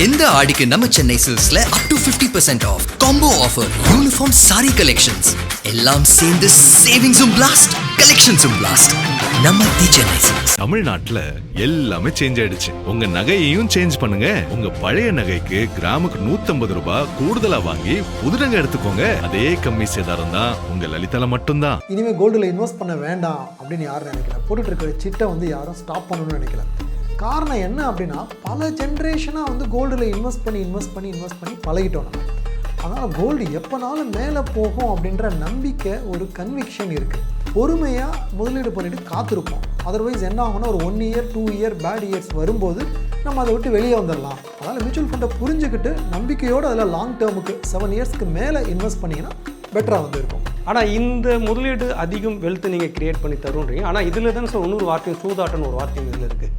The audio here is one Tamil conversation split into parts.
இந்த ஆடிக்கு நம்ம சென்னை சில்க்ஸ்ல up to 50% off combo offer, uniform sari collections எல்லாம் சேர்ந்து சேவிங்ஸும் பிளாஸ்ட், கலெக்ஷன்ஸும் பிளாஸ்ட். நம்ம தி சென்னை சில்க்ஸ். தமிழ்நாட்டுல எல்லாமே சேஞ்ச் ஆயிடுச்சு. உங்க நகையையும் சேஞ்ச் பண்ணுங்க. உங்க பழைய நகைக்கு கிராமுக்கு 150 ரூபாய் கூடுதலா வாங்கி புது நகை எடுத்துக்கோங்க. அதே கம்மி சேதாரம் தான் உங்க லலிதால மட்டும்தான். இனிமேல் கோல்டில் இன்வெஸ்ட் பண்ண வேண்டாம் அப்படின்னு யாரும் நினைக்கல. போட்டுட்டு இருக்கிற சிட்டை யாரும் ஸ்டாப் பண்ணணும்னு நினைக்கல. காரணம் என்ன அப்படின்னா, பல ஜென்ரேஷனாக கோல்டில் இன்வெஸ்ட் பண்ணி பழகிட்டோம் நம்ம. அதனால் கோல்டு எப்போனாலும் மேலே போகும் அப்படின்ற நம்பிக்கை, ஒரு கன்விக்ஷன் இருக்குது. பொறுமையாக முதலீடு பண்ணிவிட்டு காத்திருப்போம். அதர்வைஸ் என்ன ஆகும்னா, ஒரு 1 இயர் 2 இயர் பேட் இயர்ஸ் வரும்போது நம்ம அதை விட்டு வெளியே வந்துடலாம். அதனால் மியூச்சுவல் ஃபண்டை புரிஞ்சுக்கிட்டு நம்பிக்கையோடு அதில் லாங் டேர்முக்கு 7 இயர்ஸ்க்கு மேலே இன்வெஸ்ட் பண்ணிங்கன்னா பெட்டராக இருக்கும். ஆனால் இந்த முதலீடு அதிகம் வெல்த் நீங்கள் கிரியேட் பண்ணி தருன்றீங்க. ஆனால் இதில் தான் சார் இன்னொரு வார்த்தையும், சூதாட்டன்னு ஒரு வார்த்தையும் இதில் இருக்குது.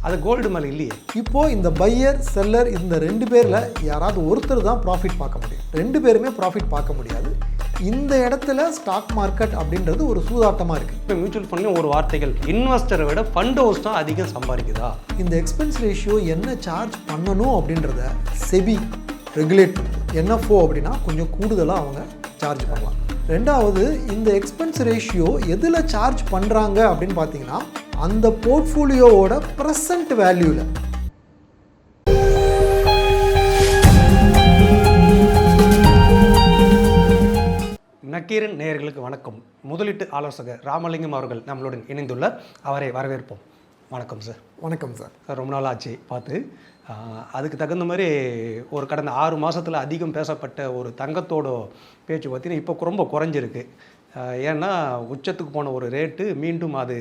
அது கோல்டு மேலே இல்லையே. இப்போது இந்த பையர் செல்லர் இந்த 2 பேரில் யாராவது ஒருத்தர் தான் ப்ராஃபிட் பார்க்க முடியும். 2 பேருமே ப்ராஃபிட் பார்க்க முடியாது. இந்த இடத்துல ஸ்டாக் மார்க்கெட் அப்படின்றது ஒரு சூதாட்டமாக இருக்குது. இப்போ மியூச்சுவல் ஃபண்ட்லையும் ஒரு வார்த்தைகள், இன்வெஸ்டரை விட ஃபண்ட் ஹவுஸ் தான் அதிகம் சம்பாதிக்குதா? இந்த எக்ஸ்பென்ஸ் ரேஷியோ என்ன சார்ஜ் பண்ணணும் அப்படின்றத செபி ரெகுலேட் பண்ணுது. என்எஃப்ஓ அப்படின்னா கொஞ்சம் கூடுதலாக அவங்க சார்ஜ் பண்ணலாம். ரெண்டாவது, இந்த எக்ஸ்பென்ஸ் ரேஷியோ எதில் சார்ஜ் பண்ணுறாங்க அப்படின்னு பார்த்தீங்கன்னா, அந்த போர்ட்ஃபோலியோவோட ப்ரெசன்ட் வேல்யூவில். நக்கீரன் நேயர்களுக்கு வணக்கம். முதலீட்டு ஆலோசகர் ராமலிங்கம் அவர்கள் நம்மளுடன் இணைந்துள்ளார். அவரை வரவேற்போம். வணக்கம் சார். வணக்கம் சார். ரொம்ப நாள் ஆச்சு பார்த்து. அதுக்கு தகுந்த மாதிரி ஒரு கடந்த 6 மாதத்தில் அதிகம் பேசப்பட்ட ஒரு தங்கத்தோட பேச்சு பார்த்தீங்கன்னா இப்போ ரொம்ப குறைஞ்சிருக்கு. ஏன்னா உச்சத்துக்கு போன ஒரு ரேட்டு மீண்டும் அது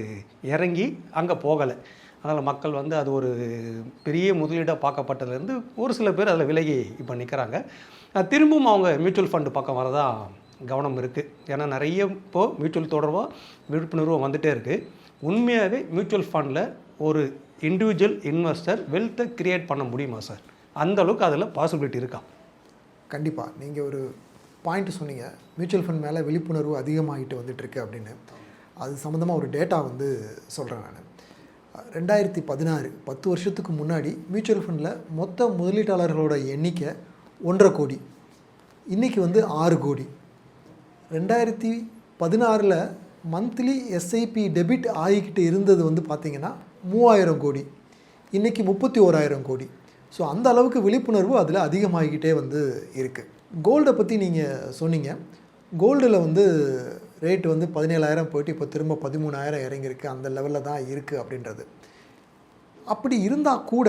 இறங்கி அங்கே போகலை. அதனால் மக்கள் அது ஒரு பெரிய முதலீடாக பார்க்கப்பட்டதுலேருந்து ஒரு சில பேர் அதில் விலகி இப்போ நிற்கிறாங்க. திரும்பவும் அவங்க மியூச்சுவல் ஃபண்டு பக்கம் வரதான் கவனம் இருக்குது. ஏன்னா நிறைய இப்போது மியூச்சுவல் தொடர்பாக விழிப்புணர்வு வந்துகிட்டே இருக்குது. உண்மையாகவே மியூச்சுவல் ஃபண்டில் ஒரு இண்டிவிஜுவல் இன்வெஸ்டர் வெல்த்தை க்ரியேட் பண்ண முடியுமா சார்? அந்தளவுக்கு அதில் பாசிபிலிட்டி இருக்கா? கண்டிப்பாக. நீங்கள் ஒரு பாயிண்ட் சொன்னீங்க, மியூச்சுவல் ஃபண்ட் மேலே விழிப்புணர்வு அதிகமாகிட்டு வந்துட்டுருக்கு அப்படின்னு. அது சம்மந்தமாக ஒரு டேட்டா சொல்கிறேன் நான். 2016 10 வருஷத்துக்கு முன்னாடி மியூச்சுவல் ஃபண்டில் மொத்த முதலீட்டாளர்களோட எண்ணிக்கை 1.5 கோடி. இன்றைக்கி 6 கோடி. 2016 மந்த்லி எஸ்ஐபி டெபிட் ஆகிக்கிட்டு இருந்தது பார்த்திங்கன்னா 3000 கோடி. இன்றைக்கி 31,000 கோடி. ஸோ அந்த அளவுக்கு விழிப்புணர்வு அதில் அதிகமாகிக்கிட்டே இருக்குது. கோல்டை பற்றி நீங்கள் சொன்னீங்க. கோல்டில் ரேட்டு 17,000 போயிட்டு இப்போ திரும்ப 13,000 இறங்கியிருக்கு. அந்த லெவலில் தான் இருக்குது அப்படின்றது. அப்படி இருந்தால் கூட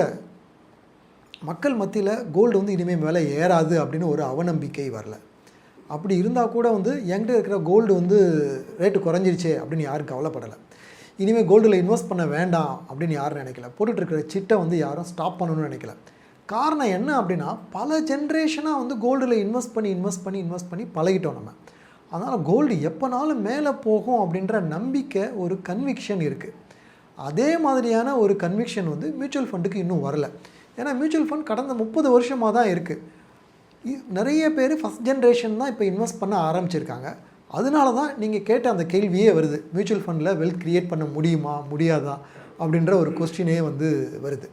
மக்கள் மத்தியில் கோல்டு இனிமேல் விலை ஏறாது அப்படின்னு ஒரு அவநம்பிக்கை வரல. அப்படி இருந்தால் கூட என்கிட்ட இருக்கிற கோல்டு ரேட்டு குறைஞ்சிருச்சே அப்படின்னு யாரும் கவலைப்படலை. இனிமேல் கோல்டில் இன்வெஸ்ட் பண்ண வேண்டாம் அப்படின்னு யாரும் நினைக்கல. போட்டுட்டு இருக்கிற சிட்டை யாரும் ஸ்டாப் பண்ணணும்னு நினைக்கல. காரணம் என்ன அப்படின்னா, பல ஜென்ரேஷனாக கோல்டில் இன்வெஸ்ட் பண்ணி பழகிட்டோம் நம்ம. அதனால் கோல்டு எப்போனாலும் மேலே போகும் அப்படின்ற நம்பிக்கை, ஒரு கன்விக்ஷன் இருக்குது. அதே மாதிரியான ஒரு கன்விக்ஷன் மியூச்சுவல் ஃபண்டுக்கு இன்னும் வரல. ஏன்னா மியூச்சுவல் ஃபண்ட் கடந்த 30 வருஷமாக தான் இருக்குது. நிறைய பேர் ஃபஸ்ட் ஜென்ரேஷன் தான் இப்போ இன்வெஸ்ட் பண்ண ஆரம்பிச்சிருக்காங்க. அதனால தான் நீங்கள் கேட்ட அந்த கேள்வியே வருது. மியூச்சுவல் ஃபண்டில் வெல்த் க்ரியேட் பண்ண முடியுமா முடியாதா அப்படின்ற ஒரு கொஸ்டினே வருது.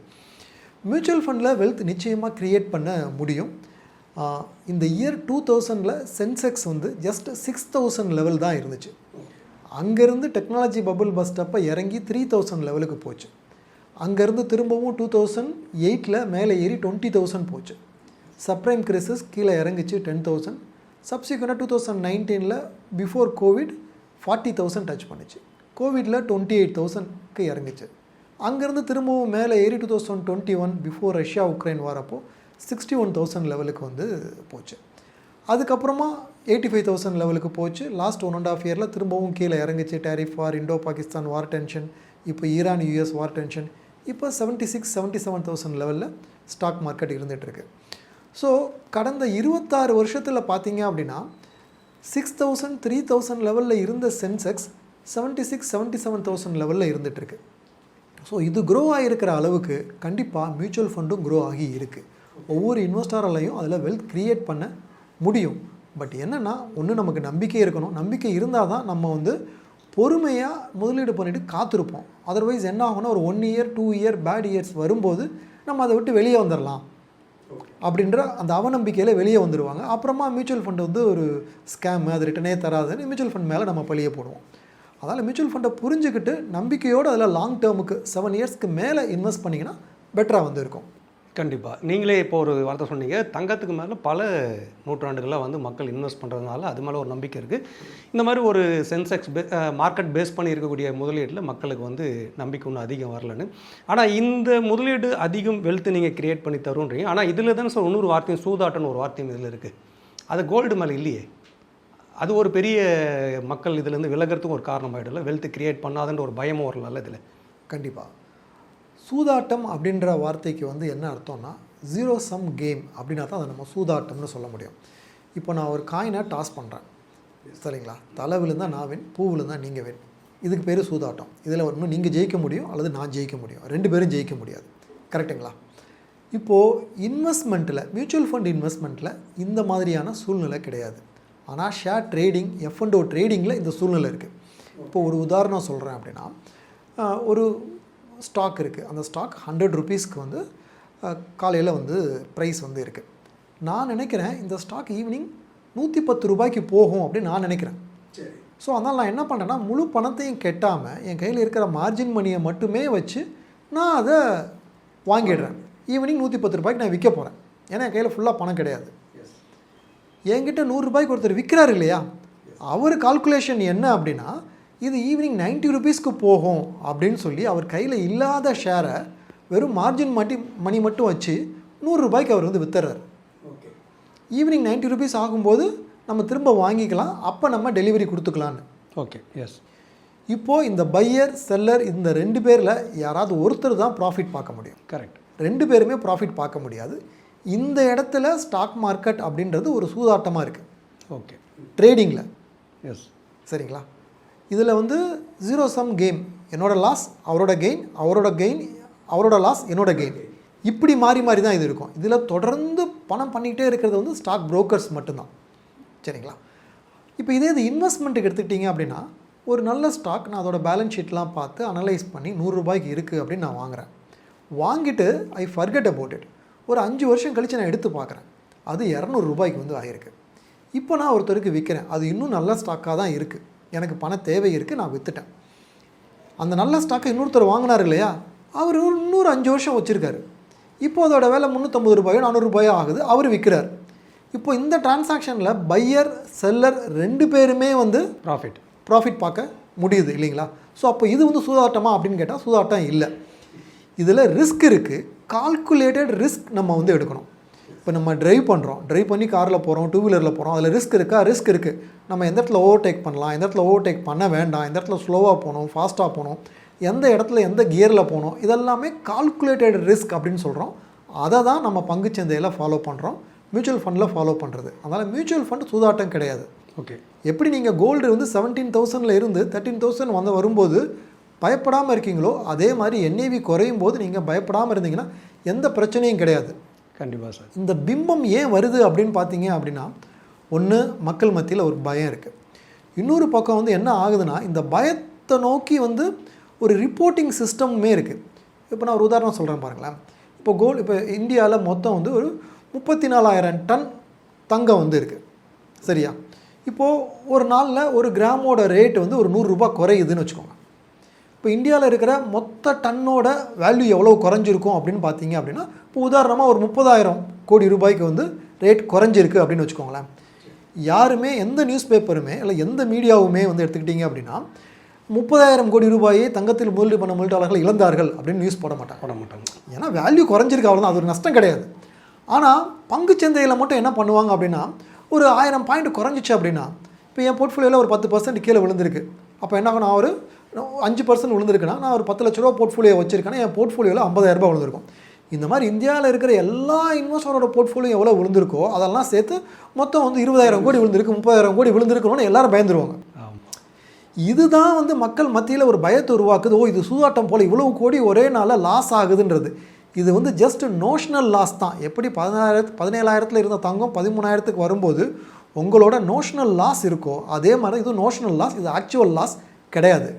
மியூச்சுவல் ஃபண்டில் வெல்த் நிச்சயமாக க்ரியேட் பண்ண முடியும். இந்த இயர் 2000 சென்செக்ஸ் ஜஸ்ட் 6000 லெவல் தான் இருந்துச்சு. அங்கேருந்து டெக்னாலஜி பபுள் பஸ்டப்போ இறங்கி 3000 லெவலுக்கு போச்சு. அங்கேருந்து திரும்பவும் 2008 மேலே ஏறி 20,000 போச்சு. சப்ரைம் கிரைசிஸ் கீழே இறங்கிச்சு 10,000. சப்சிக்வெண்ட்டாக 2019 பிஃபோர் கோவிட் 40,000 டச் பண்ணிச்சு. கோவிடில் 28,000க்கு இறங்கிச்சு. அங்கேருந்து திரும்பவும் மேலே ஏறி 2021 பிஃபோர் ரஷ்யா உக்ரைன் வாரப்போ 61,000 லெவலுக்கு போச்சு. அதுக்கப்புறமா 85,000 லெவலுக்கு போச்சு. லாஸ்ட் 1.5 இயரில் திரும்பவும் கீழே இறங்கிச்சு. டேரிஃப் வார், இண்டோ பாகிஸ்தான் வார் டென்ஷன், இப்போ ஈரான் US வார் டென்ஷன். இப்போ 76,000-77,000 லெவலில் ஸ்டாக் மார்க்கெட் இருந்துகிட்ருக்கு. ஸோ கடந்த 26 வருஷத்தில் பார்த்தீங்க அப்படின்னா 6,000 3,000 லெவலில் இருந்த சென்செக்ஸ் 76,000-77,000 லெவலில் இருந்துகிட்ருக்கு. ஸோ இது க்ரோ ஆகிருக்கிற அளவுக்கு கண்டிப்பாக மியூச்சுவல் ஃபண்டும் க்ரோ ஆகி இருக்குது. ஒவ்வொரு இன்வெஸ்டராலையும் அதில் வெல்த் க்ரியேட் பண்ண முடியும். பட் என்னென்னா, ஒன்று நமக்கு நம்பிக்கை இருக்கணும். நம்பிக்கை இருந்தால் தான் நம்ம பொறுமையாக முதலீடு பண்ணிவிட்டு காத்திருப்போம். அதர்வைஸ் என்ன ஆகும்னா, ஒரு 1 இயர் 2 இயர் பேட் இயர்ஸ் வரும்போது நம்ம அதை விட்டு வெளியே வந்துடலாம் அப்படின்ற அந்த அவநம்பிக்கையில் வெளியே வந்துடுவாங்க. அப்புறமா மியூச்சுவல் ஃபண்டு வந்து ஒரு ஸ்கேம், அது ரிட்டனே தராதுன்னு மியூச்சுவல் ஃபண்ட் மேலே நம்ம பழிய போடுவோம். அதனால் மியூச்சுவல் ஃபண்டை புரிஞ்சுக்கிட்டு நம்பிக்கையோடு அதில் லாங் டேர்முக்கு 7 இயர்ஸ்க்கு மேலே இன்வெஸ்ட் பண்ணிங்கன்னா பெட்டராக வந்து இருக்கும். கண்டிப்பாக. நீங்களே இப்போ ஒரு வார்த்தை சொன்னீங்க, தங்கத்துக்கு மேலே பல நூற்றாண்டுகளாக வந்து மக்கள் இன்வெஸ்ட் பண்ணுறதுனால அது மேலே ஒரு நம்பிக்கை இருக்குது. இந்த மாதிரி ஒரு சென்செக்ஸ் மார்க்கெட் பேஸ் பண்ணி இருக்கக்கூடிய முதலீட்டில் மக்களுக்கு வந்து நம்பிக்கை ஒன்றும் அதிகம் வரலன்னு. ஆனால் இந்த முதலீடு அதிகம் வெல்த் நீங்கள் கிரியேட் பண்ணி தருன்றீங்க. ஆனால் இதில் தானே சார் இன்னொரு வார்த்தையும் சூதாட்டம்னு ஒரு வார்த்தையும் இதில் இருக்குது. அது கோல்டு மேலே இல்லையே. அது ஒரு பெரிய மக்கள் இதுலேருந்து விலகிறதுக்கும் ஒரு காரணமாகிடல. வெல்த் கிரியேட் பண்ணாதுன்ற ஒரு பயமும் வரல இதில். கண்டிப்பாக. சூதாட்டம் அப்படின்ற வார்த்தைக்கு வந்து என்ன அர்த்தம்னா ஜீரோ சம் கேம் அப்படின்னா தான் அதை நம்ம சூதாட்டம்னு சொல்ல முடியும். இப்போ நான் ஒரு காயினை டாஸ் பண்ணுறேன், சரிங்களா? தலை விழுந்தால் நான் வின், பூ விழுந்தால் நீங்கள் வின். இதுக்கு பேர் சூதாட்டம். இதில் ஒன்று நீங்கள் ஜெயிக்க முடியும் அல்லது நான் ஜெயிக்க முடியும், 2 பேரும் ஜெயிக்க முடியாது. கரெக்டுங்களா? இப்போது இன்வெஸ்ட்மெண்ட்டில், மியூச்சுவல் ஃபண்ட் இன்வெஸ்ட்மெண்ட்டில் இந்த மாதிரியான சூழ்நிலை கிடையாது. ஆனால் ஷேர் ட்ரேடிங், F&O ட்ரேடிங்கில் இந்த சூழ்நிலை இருக்குது. இப்போது ஒரு உதாரணம் சொல்கிறேன் அப்படின்னா, ஒரு ஸ்டாக் இருக்குது. அந்த ஸ்டாக் 100 ருபீஸ்க்கு வந்து காலையில் வந்து ப்ரைஸ் வந்து இருக்குது. நான் நினைக்கிறேன் இந்த ஸ்டாக் ஈவினிங் 110 ரூபாய்க்கு போகும் அப்படின்னு நான் நினைக்கிறேன். ஸோ அதனால் நான் என்ன பண்ணுறேன்னா, முழு பணத்தையும் கெட்டாமல் என் கையில் இருக்கிற மார்ஜின் மணியை மட்டுமே வச்சு நான் அதை வாங்கிடுறேன். ஈவினிங் 110 ரூபாய்க்கு நான் விற்க போகிறேன். ஏன்னா என் கையில் ஃபுல்லாக பணம் கிடையாது. என்கிட்ட 100 ரூபாய்க்கு ஒருத்தர் விற்கிறார் இல்லையா, அவர் கால்குலேஷன் என்ன அப்படின்னா, இது ஈவினிங் 90 ருபீஸ்க்கு போகும் அப்படின்னு சொல்லி அவர் கையில் இல்லாத ஷேரை வெறும் மார்ஜின் மணி மட்டும் வச்சு 100 ரூபாய்க்கு அவர் வந்து வித்துறாரு. ஈவினிங் 90 ருபீஸ் ஆகும்போது நம்ம திரும்ப வாங்கிக்கலாம், அப்போ நம்ம டெலிவரி கொடுத்துக்கலான்னு. Okay, S. இப்போது இந்த பையர் செல்லர் இந்த 2 பேரில் யாராவது ஒருத்தர் தான் ப்ராஃபிட் பார்க்க முடியும். கரெக்ட். 2 பேருமே ப்ராஃபிட் பார்க்க முடியாது. இந்த இடத்துல ஸ்டாக் மார்க்கெட் அப்படின்றது ஒரு சூதாட்டமாக இருக்குது. ஓகே. ட்ரேடிங்கில். எஸ். சரிங்களா? இதில் வந்து ஜீரோ சம் கேம். என்னோட லாஸ் அவரோட கெயின், அவரோட லாஸ் என்னோட கெயின். இப்படி மாறி மாறி தான் இது இருக்கும். இதில் தொடர்ந்து பணம் பண்ணிக்கிட்டே இருக்கிறது வந்து ஸ்டாக் புரோக்கர்ஸ் மட்டும்தான். சரிங்களா? இப்போ இதே இது இன்வெஸ்ட்மெண்ட்டுக்கு எடுத்துக்கிட்டிங்க அப்படின்னா, ஒரு நல்ல ஸ்டாக் நான் அதோட பேலன்ஸ் ஷீட்லாம் பார்த்து அனலைஸ் பண்ணி 100 ரூபாய்க்கு இருக்குது அப்படின்னு நான் வாங்குகிறேன். வாங்கிட்டு ஐ ஃபர்கெட் அபவுட் இட். ஒரு 5 வருஷம் கழித்து நான் எடுத்து பார்க்குறேன், அது 200 ரூபாய்க்கு வந்து ஆகிருக்கு. இப்போ நான் ஒருத்தருக்கு விற்கிறேன், அது இன்னும் நல்ல ஸ்டாக்காக தான் இருக்குது, எனக்கு பண தேவை இருக்குது, நான் விற்றுட்டேன். அந்த நல்ல ஸ்டாக்கை இன்னொருத்தர் வாங்கினார் இல்லையா, அவர் இன்னொரு 5 வருஷம் வச்சுருக்காரு. இப்போ அதோட வேலை 350 ரூபாயோ 400 ரூபாயோ ஆகுது, அவர் விற்கிறார். இப்போ இந்த டிரான்சாக்ஷனில் பையர் செல்லர் 2 பேருமே வந்து ப்ராஃபிட் பார்க்க முடியுது இல்லைங்களா? ஸோ அப்போ இது வந்து சூதாட்டமா அப்படின்னு கேட்டால் சூதாட்டம் இல்லை. இதில் ரிஸ்க் இருக்குது, கால்குலேட்டட் ரிஸ்க் நம்ம வந்து எடுக்கணும். இப்போ நம்ம ட்ரைவ் பண்ணி காரில் போகிறோம், 2 வீலரில் போகிறோம், அதில் ரிஸ்க் இருக்குது. நம்ம எந்த இடத்துல ஓவர்டேக் பண்ணலாம், எந்த இடத்துல ஓவர்டேக் பண்ண வேண்டாம், எந்த இடத்துல ஸ்லோவாக போகணும், ஃபாஸ்ட்டாக போகணும், எந்த இடத்துல எந்த கியரில் போகணும், இதெல்லாமே கால்குலேட்டட் ரிஸ்க் அப்படின்னு சொல்கிறோம். அதை தான் நம்ம பங்குச்சந்தையில் ஃபாலோ பண்ணுறோம், மியூச்சுவல் ஃபண்டில் ஃபாலோ பண்ணுறது. அதனால் மியூச்சுவல் ஃபண்ட் சூதாட்டம் கிடையாது. ஓகே. எப்படி நீங்கள் கோல்டு வந்து 17,000 இருந்து 13,000 வரும்போது பயப்படாமல் இருக்கீங்களோ, அதே மாதிரி NAV குறையும் போது நீங்கள் பயப்படாமல் இருந்தீங்கன்னா எந்த பிரச்சனையும் கிடையாது. கண்டிப்பாக சார். இந்த பிம்பம் ஏன் வருது அப்படின்னு பார்த்தீங்க அப்படின்னா, ஒன்று மக்கள் மத்தியில் ஒரு பயம் இருக்குது. இன்னொரு பக்கம் வந்து என்ன ஆகுதுன்னா, இந்த பயத்தை நோக்கி வந்து ஒரு ரிப்போர்ட்டிங் சிஸ்டமுமே இருக்குது. இப்போ நான் ஒரு உதாரணம் சொல்கிறேன் பாருங்களேன். இப்போ இந்தியாவில் மொத்தம் வந்து ஒரு 34,000 டன் தங்கம் வந்து இருக்குது, சரியா? இப்போது ஒரு நாளில் ஒரு கிராமோட ரேட் வந்து ஒரு 100 ரூபாய் குறையுதுன்னு வச்சுக்கோங்க. இப்போ இந்தியாவில் இருக்கிற மொத்த டன்னோட வேல்யூ எவ்வளோ குறைஞ்சிருக்கும் அப்படின்னு பார்த்தீங்க அப்படின்னா, இப்போ உதாரணமாக ஒரு 30,000 கோடி ரூபாய்க்கு வந்து ரேட் குறைஞ்சிருக்கு அப்படின்னு வச்சுக்கோங்களேன். யாருமே எந்த நியூஸ் பேப்பருமே இல்லை எந்த மீடியாவுமே வந்து எடுத்துக்கிட்டிங்க அப்படின்னா 30,000 கோடி ரூபாயை தங்கத்தில் முதலீடு பண்ண முதலீட்டாளர்கள் இழந்தார்கள் அப்படின்னு நியூஸ் போட மாட்டாங்க. ஏன்னா வேல்யூ குறைஞ்சிருக்கு, அவ்வளோதான், அது ஒரு நஷ்டம் கிடையாது. ஆனால் பங்குச்சந்தையில் மட்டும் என்ன பண்ணுவாங்க அப்படின்னா, ஒரு 1000 பாயிண்ட் குறைஞ்சிச்சு அப்படின்னா, இப்போ என் போர்ட்ஃபோலியோவில் ஒரு 10% கீழே விழுந்திருக்கு. அப்போ என்ன ஆகும், நான் ஒரு 5% விழுந்திருக்குன்னா, நான் ஒரு 10 லட்ச ரூபா போர்ட்ஃபோலியோ வச்சிருக்கேன்னா என் போர்ட்ஃபோலியோவில் 50,000 ரூபாய் விழுந்திருக்கும். இந்த மாதிரி இந்தியாவில் இருக்கிற எல்லா இன்வெஸ்டரோட போர்ட்ஃபோலியோ எவ்வளோ விழுந்திருக்கோ அதெல்லாம் சேர்த்து மொத்தம் வந்து 20,000 கோடி விழுந்திருக்கு, 30,000 கோடி விழுந்திருக்கணும்னு எல்லாரும் பயந்துருவாங்க. இதுதான் வந்து மக்கள் மத்தியில் ஒரு பயத்தை உருவாக்குது. ஓ, இது சூதாட்டம் போல் இவ்வளவு கோடி ஒரே நாளில் லாஸ் ஆகுதுன்றது. இது வந்து ஜஸ்ட் நோஷனல் லாஸ் தான். எப்படி 17,000 இருந்த தங்கம் 13,000 வரும்போது உங்களோட நோஷனல் லாஸ் இருக்கோ, அதே மாதிரி இது நோஷனல் லாஸ், இது ஆக்சுவல் லாஸ் கிடையாது.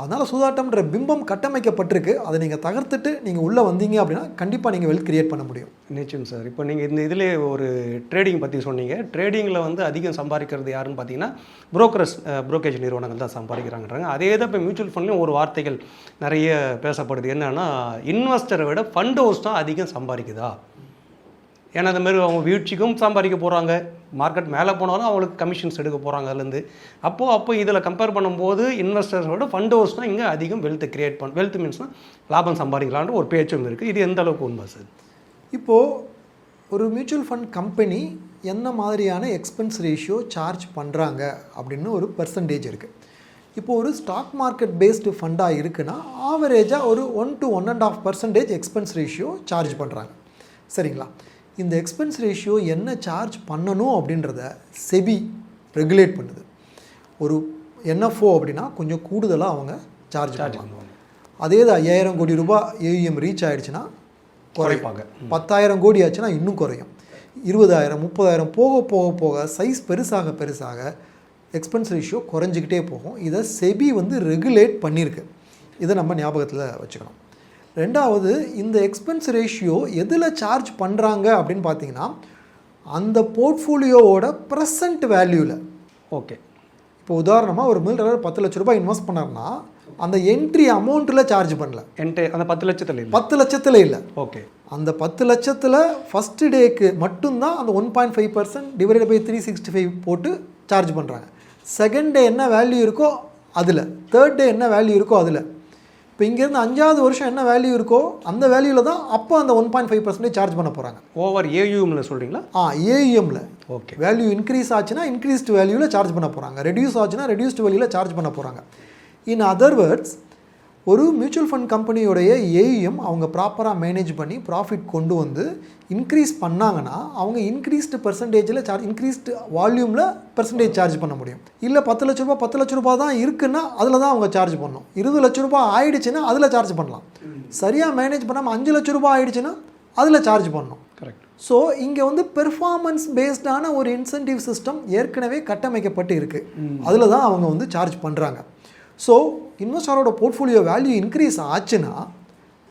அதனால் சூதாட்டம்ன்ற பிம்பம் கட்டமைக்கப்பட்டிருக்கு. அதை நீங்கள் தகர்த்துட்டு நீங்கள் உள்ளே வந்தீங்க அப்படின்னா கண்டிப்பாக நீங்கள் வெல்த் கிரியேட் பண்ண முடியும். நிச்சயம் சார். இப்போ நீங்கள் இந்த இதிலே ஒரு ட்ரேடிங் பற்றி சொன்னீங்க. ட்ரேடிங்கில் வந்து அதிகம் சம்பாதிக்கிறது யாருன்னு பார்த்தீங்கன்னா புரோக்கேஜ் நிறுவனங்கள் தான் சம்பாதிக்கிறாங்கன்றாங்க. அதே தான் இப்போ மியூச்சுவல் ஃபண்ட்லையும் ஒரு வார்த்தைகள் நிறைய பேசப்படுது. என்னன்னா, இன்வெஸ்டரை விட ஃபண்ட் ஹவுஸ் தான் அதிகம் சம்பாதிக்குதா? ஏன்னா அந்த மாதிரி அவங்க வீழ்ச்சிக்கும் சம்பாதிக்க போகிறாங்க, மார்க்கெட் மேலே போனாலும் அவங்களுக்கு கமிஷன்ஸ் எடுக்க போகிறாங்க அதுலேருந்து. அப்போ இதில் கம்பேர் பண்ணும்போது இன்வெஸ்டர்ஸோட ஃபண்ட் ஹவுஸ் தான் இங்கே அதிகம் வெல்த்தை கிரியேட் வெல்த் மீன்ஸ்னால் லாபம் சம்பாதிக்கலான்ற ஒரு பேச்சும் இருக்குது. இது எந்த அளவுக்கு உண்மை சார்? இப்போது ஒரு மியூச்சுவல் ஃபண்ட் கம்பெனி என்ன மாதிரியான எக்ஸ்பென்ஸ் ரேஷியோ சார்ஜ் பண்ணுறாங்க அப்படின்னு ஒரு பெர்சன்டேஜ் இருக்குது. இப்போது ஒரு ஸ்டாக் மார்க்கெட் பேஸ்டு ஃபண்டாக இருக்குன்னா ஆவரேஜாக ஒரு 1 to 1.5% எக்ஸ்பென்ஸ் ரேஷியோ சார்ஜ் பண்ணுறாங்க. சரிங்களா? இந்த எக்ஸ்பென்ஸ் ரேஷியோ என்ன சார்ஜ் பண்ணணும் அப்படின்றத செபி ரெகுலேட் பண்ணுது. ஒரு என்எஃப்ஓ அப்படின்னா கொஞ்சம் கூடுதலாக அவங்க சார்ஜ் பண்ணுவாங்க. அதே இது 5000 கோடி ரூபாய் ஏயுஎம் ரீச் ஆகிடுச்சுன்னா குறைப்பாங்க. 10,000 கோடி ஆச்சுன்னா இன்னும் குறையும். 20,000 30,000 போக போக போக சைஸ் பெருசாக எக்ஸ்பென்ஸ் ரேஷியோ குறைஞ்சிக்கிட்டே போகும். இதை செபி வந்து ரெகுலேட் பண்ணியிருக்கு. இதை நம்ம ஞாபகத்தில் வச்சுக்கணும். ரெண்டாவது, இந்த எக்ஸ்பென்ஸ் ரேஷியோ எதில் சார்ஜ் பண்ணுறாங்க அப்படின்னு பார்த்தீங்கன்னா அந்த போர்ட்ஃபோலியோவோட ப்ரெசன்ட் வேல்யூவில். ஓகே. இப்போ உதாரணமாக ஒரு மில்டர் 10 லட்ச ரூபாய் இன்வெஸ்ட் பண்ணார்னா அந்த என்ட்ரி அமௌண்ட்டில் சார்ஜ் பண்ணல. அந்த 10 லட்சத்தில் இல்லை. 10 லட்சத்தில் இல்லை. ஓகே. அந்த 10 லட்சத்தில் ஃபஸ்ட்டு டேக்கு மட்டும்தான் அந்த 1.5% டிவைடட் பை 365 போட்டு சார்ஜ் பண்ணுறாங்க. செகண்ட் டே என்ன வேல்யூ இருக்கோ அதில், தேர்ட் டே என்ன வேல்யூ இருக்கோ அதில். இப்போ இங்கேருந்து 5வது வருஷம் என்ன வேல்யூ இருக்கோ அந்த வேல்யூவில் தான் அப்போ அந்த 1.5% சார்ஜ் பண்ண போகிறாங்க. ஓவர் ஏயுஎம்ல சொல்கிறீங்களா? ஏயுஎம்ல. ஓகே. வேல்யூ இன்க்ரீஸ் ஆச்சுன்னா இன்க்ரீஸ்டு வேல்யூவில் சார்ஜ் பண்ண போகிறாங்க, ரெடியூஸ் ஆச்சுன்னா ரெடியூஸ்டு வேல்யூவில் சார்ஜ் பண்ண போகிறாங்க. இன் அதர் வேர்ட்ஸ், ஒரு மியூச்சுவல் ஃபண்ட் கம்பெனியோடைய ஏயுஎம் அவங்க ப்ராப்பராக மேனேஜ் பண்ணி ப்ராஃபிட் கொண்டு வந்து இன்க்ரீஸ் பண்ணாங்கன்னா அவங்க இன்க்ரீஸ்டு பெர்சன்டேஜில் இன்க்ரீஸ்டு வால்யூமில் பெர்சன்டேஜ் சார்ஜ் பண்ண முடியும். இல்லை 10 லட்ச ரூபா தான் இருக்குன்னா அதில் தான் அவங்க சார்ஜ் பண்ணணும். 20 லட்ச ரூபா ஆயிடுச்சுன்னா அதில் சார்ஜ் பண்ணலாம். சரியாக மேனேஜ் பண்ணாமல் 5 லட்ச ரூபா ஆயிடுச்சுன்னா அதில் சார்ஜ் பண்ணணும். கரெக்ட். ஸோ இங்கே வந்து பெர்ஃபார்மன்ஸ் பேஸ்டான ஒரு இன்சென்டிவ் சிஸ்டம் ஏற்கனவே கட்டமைக்கப்பட்டு இருக்குது. அதில் தான் அவங்க வந்து சார்ஜ் பண்ணுறாங்க. ஸோ இன்வெஸ்டரோட போர்ட்ஃபோலியோ வேல்யூ இன்க்ரீஸ் ஆச்சுன்னா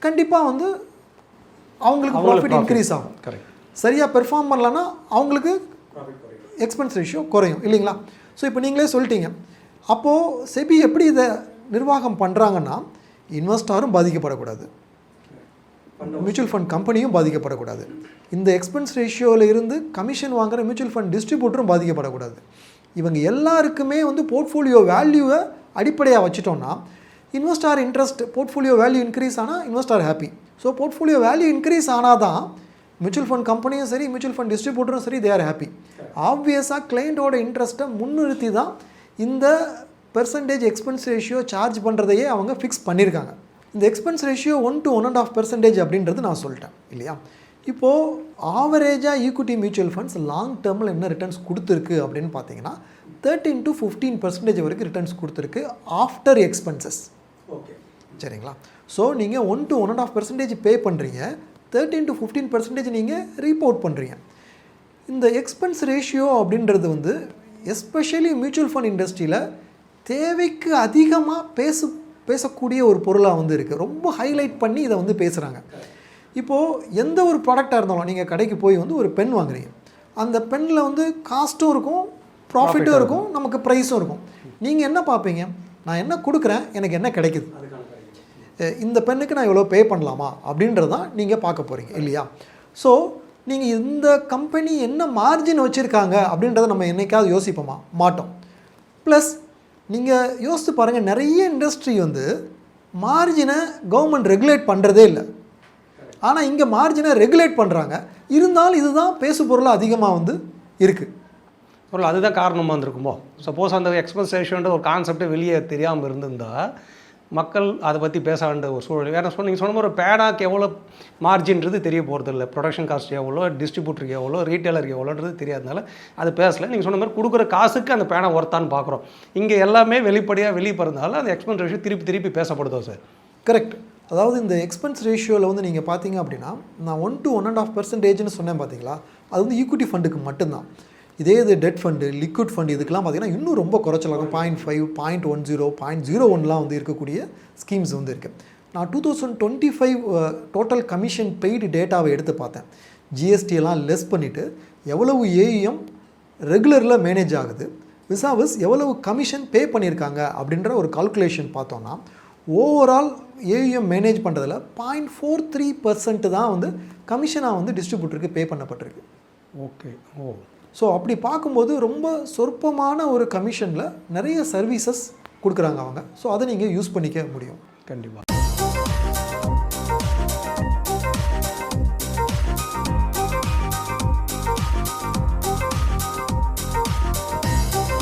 கண்டிப்பாக வந்து அவங்களுக்கு ப்ராஃபிட் இன்க்ரீஸ் ஆகும். கரெக்ட். சரியாக பெர்ஃபார்ம் பண்ணலன்னா அவங்களுக்கு எக்ஸ்பென்ஸ் ரேஷியோ குறையும் இல்லைங்களா? ஸோ இப்போ நீங்களே சொல்லிட்டீங்க. அப்போது செபி எப்படி இதை நிர்வாகம் பண்ணுறாங்கன்னா இன்வெஸ்டரும் பாதிக்கப்படக்கூடாது, மியூச்சுவல் ஃபண்ட் கம்பெனியும் பாதிக்கப்படக்கூடாது, இந்த எக்ஸ்பென்ஸ் ரேஷியோவில் இருந்து கமிஷன் வாங்குகிற மியூச்சுவல் ஃபண்ட் டிஸ்ட்ரிபியூட்டரும் பாதிக்கப்படக்கூடாது. இவங்க எல்லாருக்குமே வந்து போர்ட்ஃபோலியோ வேல்யூவை அடிப்படையாக வச்சுட்டோன்னா investor interest, portfolio value increase ஆனால் investor happy. So portfolio value increase ஆனால் தான் மியூச்சுவல் ஃபண்ட் கம்பெனியும் சரி மியூச்சுவல் ஃபண்ட் டிஸ்ட்ரிபியூட்டரும் சரி தே ஆர் ஹாப்பி. ஆப்வியஸாக கிளைண்ட்டோட இன்ட்ரெஸ்ட்டை முன்னிறுத்தி தான் இந்த பெர்சன்டேஜ் எக்ஸ்பென்ஸ் ரேஷியோ சார்ஜ் பண்ணுறதையே அவங்க ஃபிக்ஸ் பண்ணியிருக்காங்க. இந்த எக்ஸ்பென்ஸ் ரேஷியோ 1 to 1.5% அப்படின்றது நான் சொல்லிட்டேன் இல்லையா? இப்போது ஆவரேஜாக ஈக்விட்டி மியூச்சுவல் ஃபண்ட்ஸ் லாங் டேர்மில் என்ன ரிட்டர்ன்ஸ் கொடுத்துருக்கு அப்படின்னு பார்த்தீங்கன்னா 13 to 15% வரைக்கும் ரிட்டர்ன்ஸ் கொடுத்துருக்கு ஆஃப்டர் எக்ஸ்பென்சஸ். ஓகே. சரிங்களா? ஸோ நீங்கள் 1 to 1.5% பே பண்ணுறீங்க, 13 to 15% நீங்கள் ரீபோர்ட் பண்ணுறீங்க. இந்த எக்ஸ்பென்ஸ் ரேஷியோ அப்படின்றது வந்து எஸ்பெஷலி மியூச்சுவல் ஃபண்ட் இண்டஸ்ட்ரியில் தேவைக்கு அதிகமாக பேசக்கூடிய ஒரு பொருளாக வந்து இருக்குது. ரொம்ப ஹைலைட் பண்ணி இதை வந்து பேசுகிறாங்க. இப்போது எந்த ஒரு ப்ராடக்டாக இருந்தாலும் நீங்கள் கடைக்கு போய் வந்து ஒரு பென் வாங்குறீங்க, அந்த பென்னில் வந்து காஸ்ட்டும் இருக்கும், ப்ராஃபிட்டும் இருக்கும், நமக்கு ப்ரைஸும் இருக்கும். நீங்கள் என்ன பார்ப்பீங்க? நான் என்ன கொடுக்குறேன், எனக்கு என்ன கிடைக்குது, இந்த பெண்ணுக்கு நான் எவ்வளோ பே பண்ணலாமா அப்படின்றதான் நீங்கள் பார்க்க போகிறீங்க இல்லையா? ஸோ நீங்கள் இந்த கம்பெனி என்ன மார்ஜின் வச்சுருக்காங்க அப்படின்றத நம்ம என்றைக்காவது யோசிப்போமா? மாட்டோம். ப்ளஸ் நீங்கள் யோசித்து பாருங்கள், நிறைய இண்டஸ்ட்ரி வந்து மார்ஜினை கவர்மெண்ட் ரெகுலேட் பண்ணுறதே இல்லை. ஆனால் இங்கே மார்ஜினை ரெகுலேட் பண்ணுறாங்க. இருந்தாலும் இதுதான் பேசு பொருள் அதிகமாக வந்து இருக்குது. பொருள் அதுதான் காரணமாக இருந்திருக்குமோ? சப்போஸ் அந்த எக்ஸ்பென்ஸ் ரேஷியோன்ற ஒரு கான்செப்டே வெளியே தெரியாமல் இருந்திருந்தால் மக்கள் அதை பற்றி பேச வேண்டிய ஒரு சூழல். வேறு நீங்கள் சொன்ன மாதிரி ஒரு பேடாக்கு எவ்வளோ மார்ஜின்றது தெரிய போகிறது இல்லை, ப்ரொடக்ஷன் காஸ்ட் எவ்வளோ, டிஸ்ட்ரிபியூட்டருக்கு எவ்வளோ, ரீட்டைலருக்கு எவ்வளோன்றது தெரியாதனால அது பேசலை. நீங்கள் சொன்ன மாதிரி கொடுக்குற காசுக்கு அந்த பேனா ஒர்த்தான்னு பார்க்குறோம். இங்கே எல்லாமே வெளிப்படையாக வெளியே போகிறதுனால அந்த எக்ஸ்பென்ஸ் ரேஷியோ திருப்பி பேசப்படுதோ சார்? கரெக்ட். அதாவது இந்த எக்ஸ்பென்ஸ் ரேஷியோவில் வந்து நீங்கள் பார்த்தீங்க அப்படின்னா நான் 1 to 1.5% சொன்னேன் பார்த்தீங்களா? அது வந்து ஈக்விட்டி ஃபண்டுக்கு மட்டும்தான். இதே இது டெட் ஃபண்டு, லிக்விட் ஃபண்டு இதுக்கெல்லாம் பார்த்தீங்கன்னா இன்னும் ரொம்ப குறைச்சலாக இருக்கும். 0.5, 0.10, 0.01 வந்து இருக்கக்கூடிய ஸ்கீம்ஸ் வந்து இருக்குது. நான் 2025 டோட்டல் கமிஷன் பெய்டு டேட்டாவை எடுத்து பார்த்தேன். ஜிஎஸ்டி எல்லாம் லெஸ் பண்ணிவிட்டு எவ்வளவு ஏஇஎம் ரெகுலரில் மேனேஜ் ஆகுது, விசாவஸ் எவ்வளவு கமிஷன் பே பண்ணியிருக்காங்க அப்படின்ற ஒரு கால்குலேஷன் பார்த்தோன்னா ஓவரால் ஏஇஎம் மேனேஜ் பண்ணுறதுல 0.43% தான் வந்து கமிஷனாக வந்து டிஸ்ட்ரிபியூட்டருக்கு பே பண்ணப்பட்டிருக்கு. ஓகே. ஓ. ஸோ அப்படி பார்க்கும்போது ரொம்ப சொற்பமான ஒரு கமிஷனில் நிறைய சர்வீசஸ் கொடுக்குறாங்க அவங்க. ஸோ அதை நீங்கள் யூஸ் பண்ணிக்க முடியும். கண்டிப்பாக.